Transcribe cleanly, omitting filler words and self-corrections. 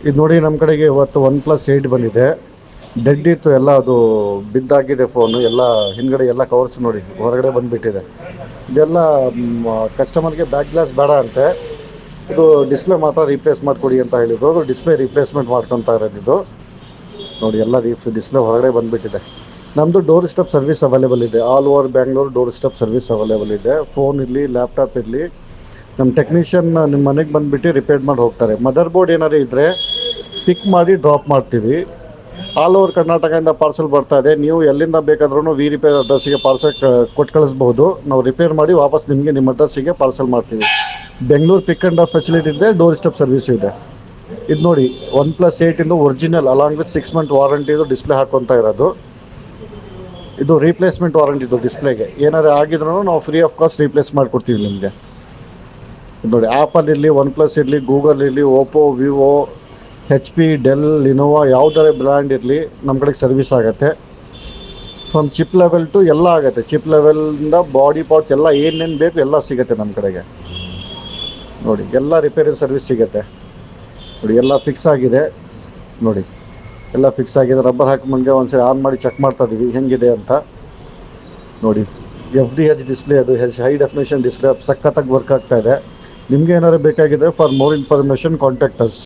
ಇದು ನೋಡಿ ನಮ್ಮ ಕಡೆಗೆ ಇವತ್ತು OnePlus 8 ಬಂದಿದೆ. ಡೆಡ್ ಇತ್ತು ಎಲ್ಲ, ಅದು ಬಿದ್ದಾಗಿದೆ ಫೋನು ಎಲ್ಲ. ಹಿಂದ್ಗಡೆ ಎಲ್ಲ ಕವರ್ಸ್ ನೋಡಿ ಹೊರಗಡೆ ಬಂದುಬಿಟ್ಟಿದೆ. ಇದೆಲ್ಲ ಕಸ್ಟಮರ್ಗೆ ಬ್ಯಾಕ್ ಗ್ಲಾಸ್ ಬೇಡ ಅಂತೆ, ಇದು ಡಿಸ್ಪ್ಲೇ ಮಾತ್ರ ರೀಪ್ಲೇಸ್ ಮಾಡಿಕೊಡಿ ಅಂತ ಹೇಳಿದ್ರು. ಅದು ಡಿಸ್ಪ್ಲೇ ರೀಪ್ಲೇಸ್ಮೆಂಟ್ ಮಾಡ್ಕೊತಾ ಇರೋದು. ನೋಡಿ ಎಲ್ಲ ಡಿಸ್ಪ್ಲೇ ಹೊರಗಡೆ ಬಂದುಬಿಟ್ಟಿದೆ. ನಮ್ಮದು ಡೋರ್ ಸ್ಟೆಪ್ ಸರ್ವಿಸ್ ಅವೈಲೇಬಲ್ ಇದೆ. All over Bangalore door step service available ಇದೆ. ಫೋನ್ ಇರಲಿ, ಲ್ಯಾಪ್ಟಾಪ್ ಇರಲಿ, ನಮ್ಮ ಟೆಕ್ನಿಷಿಯನ್ ನಿಮ್ಮ ಮನೆಗೆ ಬಂದುಬಿಟ್ಟು ರಿಪೇರ್ ಮಾಡಿ ಹೋಗ್ತಾರೆ. ಮದರ್ ಬೋರ್ಡ್ ಏನಾದ್ರು ಇದ್ದರೆ ಪಿಕ್ ಮಾಡಿ ಡ್ರಾಪ್ ಮಾಡ್ತೀವಿ. ಆಲ್ ಓವರ್ ಕರ್ನಾಟಕದಿಂದ ಪಾರ್ಸಲ್ ಬರ್ತಾ ಇದೆ. ನೀವು ಎಲ್ಲಿಂದ ಬೇಕಾದ್ರೂ ವಿ ರಿಪೇರ್ ಅಡ್ರೆಸ್ಸಿಗೆ ಪಾರ್ಸಲ್ ಕೊಟ್ಟು ಕಳಿಸ್ಬೋದು. ನಾವು ರಿಪೇರ್ ಮಾಡಿ ವಾಪಸ್ ನಿಮಗೆ ನಿಮ್ಮ ಅಡ್ರೆಸ್ಸಿಗೆ ಪಾರ್ಸಲ್ ಮಾಡ್ತೀವಿ. Bengaluru pick and drop facility ಇದೆ, ಡೋರ್ ಸ್ಟೆಪ್ ಸರ್ವಿಸ್ ಇದೆ. ಇದು ನೋಡಿ OnePlus 8 original along with 6 month ವಾರಂಟಿದು ಡಿಸ್ಪ್ಲೇ ಹಾಕ್ಕೊತಾ ಇರೋದು. ಇದು ರೀಪ್ಲೇಸ್ಮೆಂಟ್ ವಾರಂಟಿ. ಇದು ಡಿಸ್ಪ್ಲೇಗೆ ಏನಾದ್ರು ಆಗಿದ್ರೂ ನಾವು ಫ್ರೀ ಆಫ್ ಕಾಸ್ಟ್ ರೀಪ್ಲೇಸ್ ಮಾಡಿಕೊಡ್ತೀವಿ ನಿಮಗೆ. ನೋಡಿ ಆ್ಯಪಲ್ ಇರಲಿ, OnePlus ಇರಲಿ, ಗೂಗಲ್ ಇರಲಿ, Oppo, Vivo, HP, del, Lenovo ಯಾವುದರ ಬ್ರ್ಯಾಂಡ್ ಇರಲಿ ನಮ್ಮ ಕಡೆಗೆ ಸರ್ವಿಸ್ ಆಗುತ್ತೆ. ಫ್ರಮ್ ಚಿಪ್ ಲೆವೆಲ್ ಟು ಎಲ್ಲ ಆಗುತ್ತೆ. ಚಿಪ್ ಲೆವೆಲಿಂದ ಬಾಡಿ ಪಾರ್ಟ್ಸ್ ಎಲ್ಲ ಏನೇನು ಬೇಕು ಎಲ್ಲ ಸಿಗುತ್ತೆ ನಮ್ಮ ಕಡೆಗೆ. ನೋಡಿ ಎಲ್ಲ ರಿಪೇರಿ ಸರ್ವಿಸ್ ಸಿಗುತ್ತೆ. ನೋಡಿ ಎಲ್ಲ ಫಿಕ್ಸ್ ಆಗಿದೆ. ನೋಡಿ ಎಲ್ಲ ಫಿಕ್ಸ್ ಆಗಿದೆ. ರಬ್ಬರ್ ಹಾಕಿ ಮುಂದೆ ಒಂದ್ಸರಿ ಆನ್ ಮಾಡಿ ಚೆಕ್ ಮಾಡ್ತಾ ಇದ್ದೀವಿ ಹೆಂಗಿದೆ ಅಂತ. ನೋಡಿ FDH ಡಿಸ್ಪ್ಲೇ, ಅದು ಹೈ ಡೆಫಿನೇಷನ್ ಡಿಸ್ಪ್ಲೇ, ಸಖತ್ತಾಗಿ ವರ್ಕ್ ಆಗ್ತಾ ಇದೆ. ನಿಮಗೆ ಏನಾದ್ರು ಬೇಕಾಗಿದ್ದರೆ for more information contact us.